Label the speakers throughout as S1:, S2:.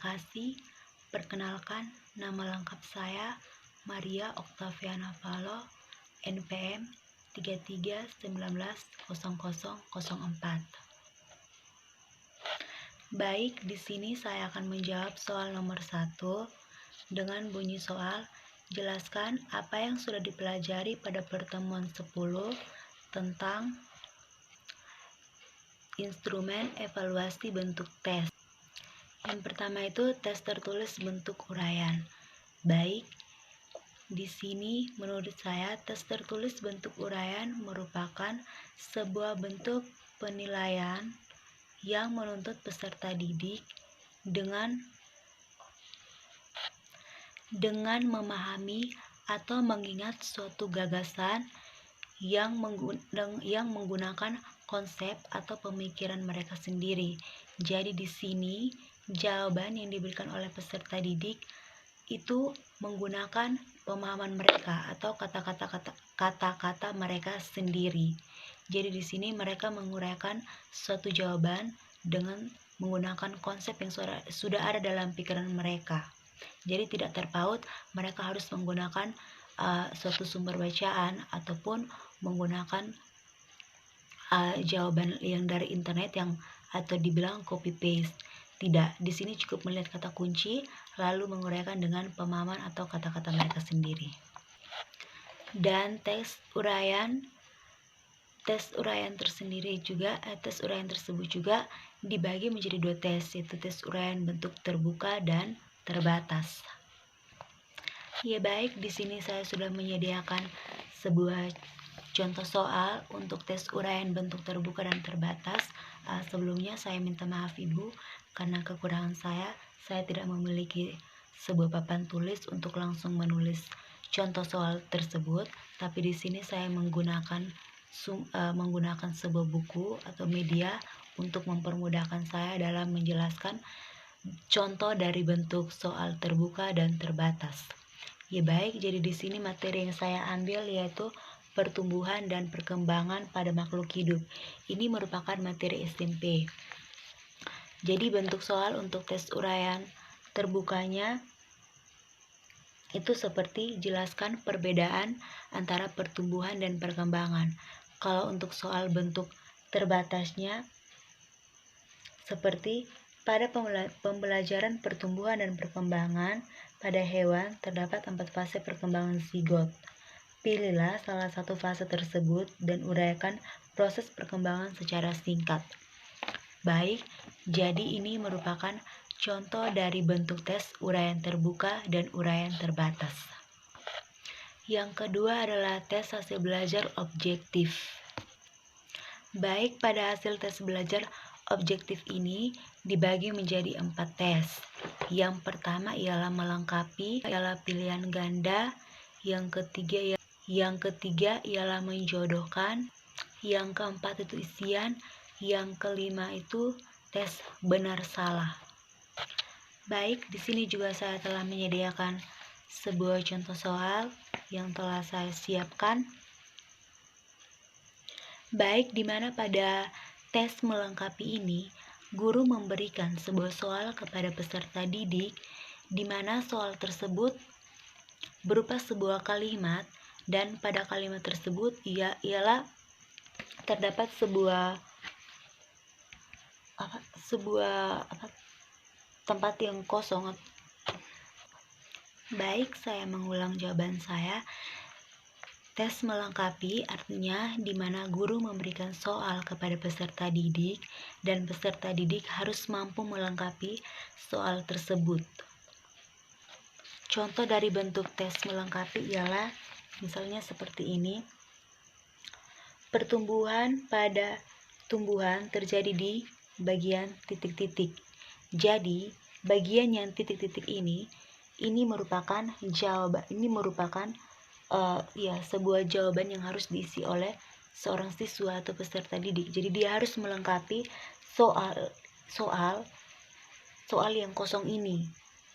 S1: kasih. Perkenalkan, nama lengkap saya Maria Oktaviana Palo, NPM 33190004. Baik, di sini saya akan menjawab soal nomor 1 dengan bunyi soal. Jelaskan apa yang sudah dipelajari pada pertemuan 10 tentang instrumen evaluasi bentuk tes. Yang pertama itu tes tertulis bentuk uraian. Baik, di sini menurut saya tes tertulis bentuk uraian merupakan sebuah bentuk penilaian yang menuntut peserta didik dengan memahami atau mengingat suatu gagasan yang menggunakan konsep atau pemikiran mereka sendiri. Jadi di sini jawaban yang diberikan oleh peserta didik itu menggunakan pemahaman mereka atau kata-kata mereka sendiri. Jadi di sini mereka menguraikan suatu jawaban dengan menggunakan konsep yang sudah ada dalam pikiran mereka. Jadi tidak terpaut mereka harus menggunakan suatu sumber bacaan ataupun menggunakan jawaban yang dari internet yang atau dibilang copy paste. Tidak, di sini cukup melihat kata kunci lalu menguraikan dengan pemahaman atau kata-kata mereka sendiri. Dan tes uraian tersebut juga dibagi menjadi 2 tes, yaitu tes uraian bentuk terbuka dan terbatas. Ya baik, di sini saya sudah menyediakan sebuah contoh soal untuk tes uraian bentuk terbuka dan terbatas. Sebelumnya saya minta maaf Ibu karena kekurangan saya tidak memiliki sebuah papan tulis untuk langsung menulis contoh soal tersebut. Tapi di sini saya menggunakan sebuah buku atau media untuk mempermudahkan saya dalam menjelaskan contoh dari bentuk soal terbuka dan terbatas. Ya baik, jadi di sini materi yang saya ambil yaitu pertumbuhan dan perkembangan pada makhluk hidup. Ini merupakan materi SMP. Jadi bentuk soal untuk tes uraian terbukanya itu seperti jelaskan perbedaan antara pertumbuhan dan perkembangan. Kalau untuk soal bentuk terbatasnya seperti pada pembelajaran pertumbuhan dan perkembangan pada hewan terdapat 4 fase perkembangan zigot. Pilihlah salah satu fase tersebut dan uraikan proses perkembangan secara singkat. Baik, jadi ini merupakan contoh dari bentuk tes uraian terbuka dan uraian terbatas. Yang kedua adalah tes hasil belajar objektif. Baik, pada hasil tes belajar objektif ini dibagi menjadi 4 tes. Yang pertama ialah melengkapi, ialah pilihan ganda. Yang ketiga ialah menjodohkan. Yang keempat itu isian. Yang kelima itu tes benar salah. Baik, di sini juga saya telah menyediakan sebuah contoh soal yang telah saya siapkan. Baik, di mana pada tes melengkapi ini, guru memberikan sebuah soal kepada peserta didik, di mana soal tersebut berupa sebuah kalimat, dan pada kalimat tersebut ialah terdapat sebuah tempat yang kosong. Baik, saya mengulang jawaban saya. Tes melengkapi artinya di mana guru memberikan soal kepada peserta didik dan peserta didik harus mampu melengkapi soal tersebut. Contoh dari bentuk tes melengkapi ialah misalnya seperti ini. Pertumbuhan pada tumbuhan terjadi di bagian titik-titik. Jadi, bagian yang titik-titik ini merupakan jawaban, sebuah jawaban yang harus diisi oleh seorang siswa atau peserta didik. Jadi dia harus melengkapi soal yang kosong ini.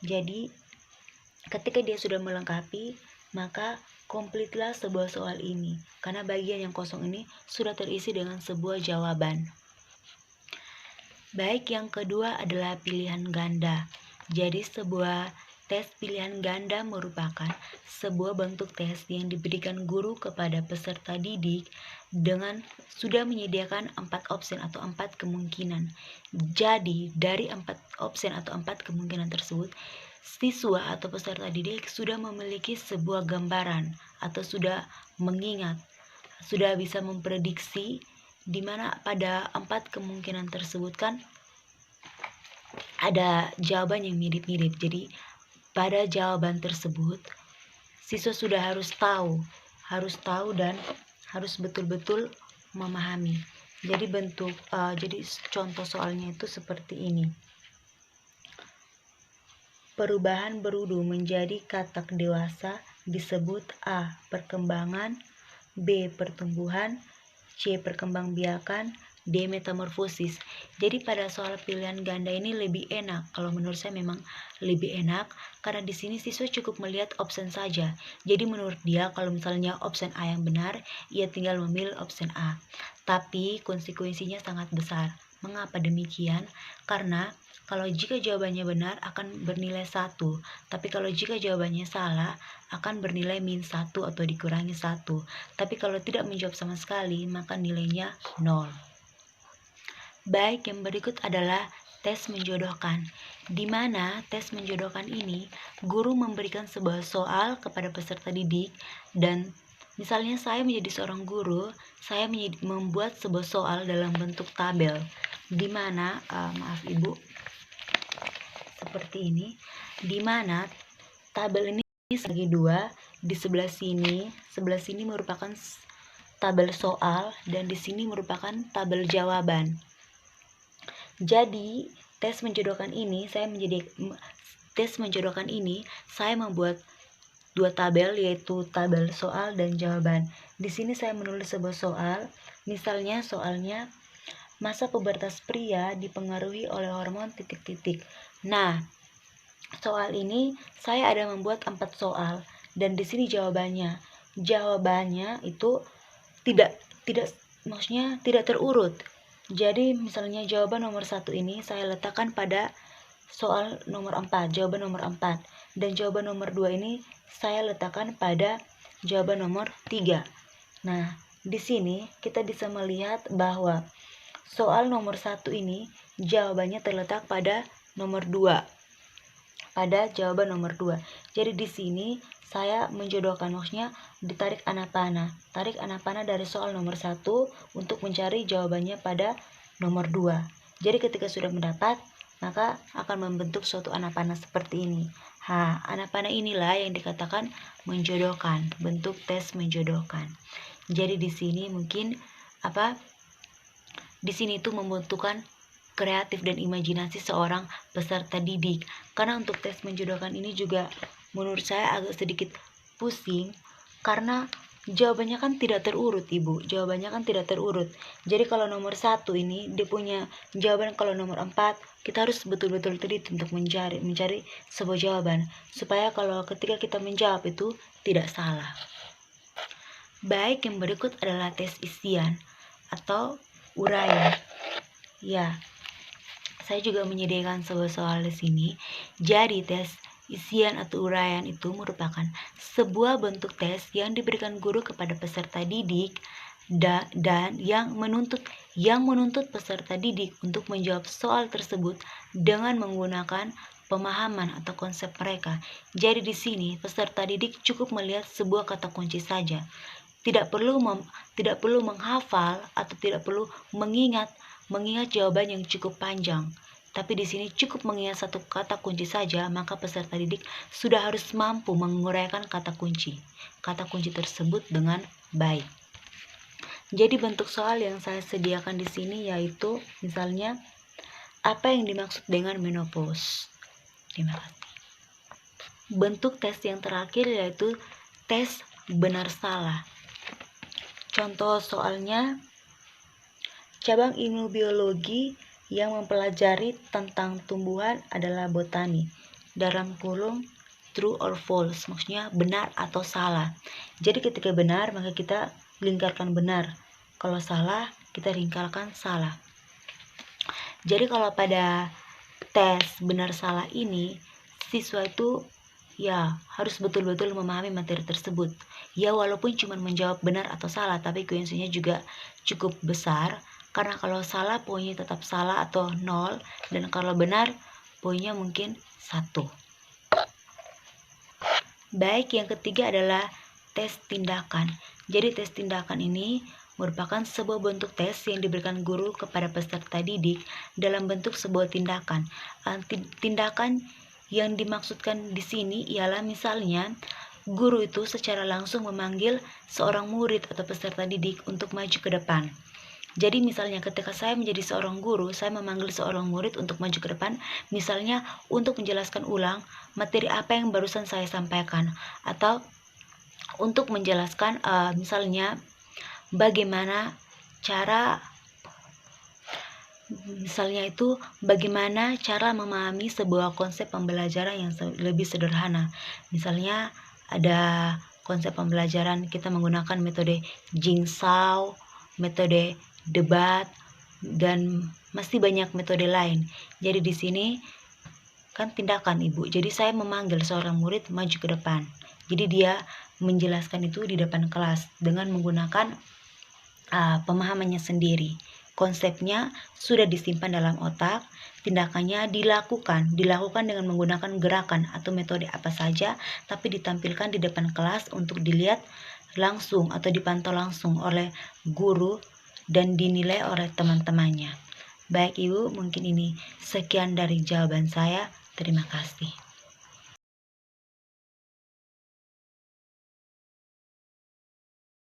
S1: Jadi ketika dia sudah melengkapi, maka komplitlah sebuah soal ini, karena bagian yang kosong ini sudah terisi dengan sebuah jawaban. Baik, yang kedua adalah pilihan ganda. Jadi sebuah tes pilihan ganda merupakan sebuah bentuk tes yang diberikan guru kepada peserta didik dengan sudah menyediakan 4 opsi atau 4 kemungkinan. Jadi dari 4 opsi atau 4 kemungkinan tersebut, siswa atau peserta didik sudah memiliki sebuah gambaran atau sudah mengingat, sudah bisa memprediksi di mana pada 4 kemungkinan tersebut kan ada jawaban yang mirip-mirip. Jadi pada jawaban tersebut siswa sudah harus tahu dan harus betul-betul memahami. Jadi jadi contoh soalnya itu seperti ini. Perubahan berudu menjadi katak dewasa disebut A. Perkembangan, B. Pertumbuhan, C. Perkembangbiakan, D. Metamorfosis. Jadi pada soal pilihan ganda ini lebih enak. Kalau menurut saya memang lebih enak karena di sini siswa cukup melihat opsi saja. Jadi menurut dia kalau misalnya opsi A yang benar, ia tinggal memilih opsi A. Tapi konsekuensinya sangat besar. Mengapa demikian? Karena kalau jika jawabannya benar akan bernilai 1, tapi kalau jika jawabannya salah akan bernilai -1 atau dikurangi 1. Tapi kalau tidak menjawab sama sekali maka nilainya 0. Baik, yang berikut adalah tes menjodohkan. Di mana tes menjodohkan ini guru memberikan sebuah soal kepada peserta didik dan misalnya saya menjadi seorang guru, saya membuat sebuah soal dalam bentuk tabel. Di mana maaf Ibu, seperti ini, di mana tabel ini dibagi 2, di sebelah sini merupakan tabel soal dan di sini merupakan tabel jawaban. Jadi tes menjodohkan ini saya membuat 2 tabel, yaitu tabel soal dan jawaban. Di sini saya menulis sebuah soal, misalnya soalnya masa pubertas pria dipengaruhi oleh hormon titik-titik. Nah, soal ini saya ada membuat 4 soal dan di sini jawabannya. Jawabannya itu tidak terurut. Jadi misalnya jawaban nomor 1 ini saya letakkan pada soal nomor 4, jawaban nomor 4. Dan jawaban nomor 2 ini saya letakkan pada jawaban nomor 3. Nah, di sini kita bisa melihat bahwa soal nomor 1 ini jawabannya terletak pada nomor 2. Pada jawaban nomor 2. Jadi di sini saya menjodohkan, maksudnya ditarik anak panah. Tarik anak panah dari soal nomor 1 untuk mencari jawabannya pada nomor 2. Jadi ketika sudah mendapat, maka akan membentuk suatu anak panah seperti ini. Anak panah inilah yang dikatakan menjodohkan, bentuk tes menjodohkan. Jadi di sini mungkin di sini itu membutuhkan kreatif dan imajinasi seorang peserta didik. Karena untuk tes menjodohkan ini juga menurut saya agak sedikit pusing karena jawabannya kan tidak terurut, Ibu. Jawabannya kan tidak terurut. Jadi kalau nomor 1 ini dia punya jawaban, kalau nomor 4 kita harus betul-betul teliti untuk mencari sebuah jawaban supaya kalau ketika kita menjawab itu tidak salah. Baik, yang berikut adalah tes isian atau uraian. Ya, saya juga menyediakan sebuah soal di sini. Jadi tes isian atau uraian itu merupakan sebuah bentuk tes yang diberikan guru kepada peserta didik dan yang menuntut peserta didik untuk menjawab soal tersebut dengan menggunakan pemahaman atau konsep mereka. Jadi di sini peserta didik cukup melihat sebuah kata kunci saja. Tidak perlu menghafal atau tidak perlu mengingat jawaban yang cukup panjang. Tapi di sini cukup mengingat satu kata kunci saja, maka peserta didik sudah harus mampu menguraikan kata kunci tersebut dengan baik. Jadi bentuk soal yang saya sediakan di sini yaitu misalnya apa yang dimaksud dengan menopause. Terima kasih. Bentuk tes yang terakhir yaitu tes benar salah. Contoh soalnya, cabang ilmu biologi yang mempelajari tentang tumbuhan adalah botani. Dalam kurung true or false, maksudnya benar atau salah. Jadi ketika benar maka kita lingkarkan benar. Kalau salah kita lingkarkan salah. Jadi kalau pada tes benar salah ini, siswa itu ya harus betul-betul memahami materi tersebut. Ya walaupun cuma menjawab benar atau salah, tapi kuensinya juga cukup besar. Karena kalau salah poinnya tetap salah atau 0, dan kalau benar poinnya mungkin 1. Baik, yang ketiga adalah tes tindakan. Jadi tes tindakan ini merupakan sebuah bentuk tes yang diberikan guru kepada peserta didik dalam bentuk sebuah tindakan. Tindakan yang dimaksudkan di sini ialah misalnya guru itu secara langsung memanggil seorang murid atau peserta didik untuk maju ke depan. Jadi misalnya ketika saya menjadi seorang guru, saya memanggil seorang murid untuk maju ke depan, misalnya untuk menjelaskan ulang materi apa yang barusan saya sampaikan, atau untuk menjelaskan misalnya bagaimana cara memahami sebuah konsep pembelajaran yang lebih sederhana. Misalnya ada konsep pembelajaran kita menggunakan metode jigsaw, metode debat, dan masih banyak metode lain. Jadi di sini kan tindakan Ibu. Jadi saya memanggil seorang murid maju ke depan. Jadi dia menjelaskan itu di depan kelas dengan menggunakan pemahamannya sendiri. Konsepnya sudah disimpan dalam otak, tindakannya dilakukan dengan menggunakan gerakan atau metode apa saja, tapi ditampilkan di depan kelas untuk dilihat langsung atau dipantau langsung oleh guru dan dinilai oleh teman-temannya. Baik Ibu, mungkin ini sekian dari jawaban saya. Terima kasih.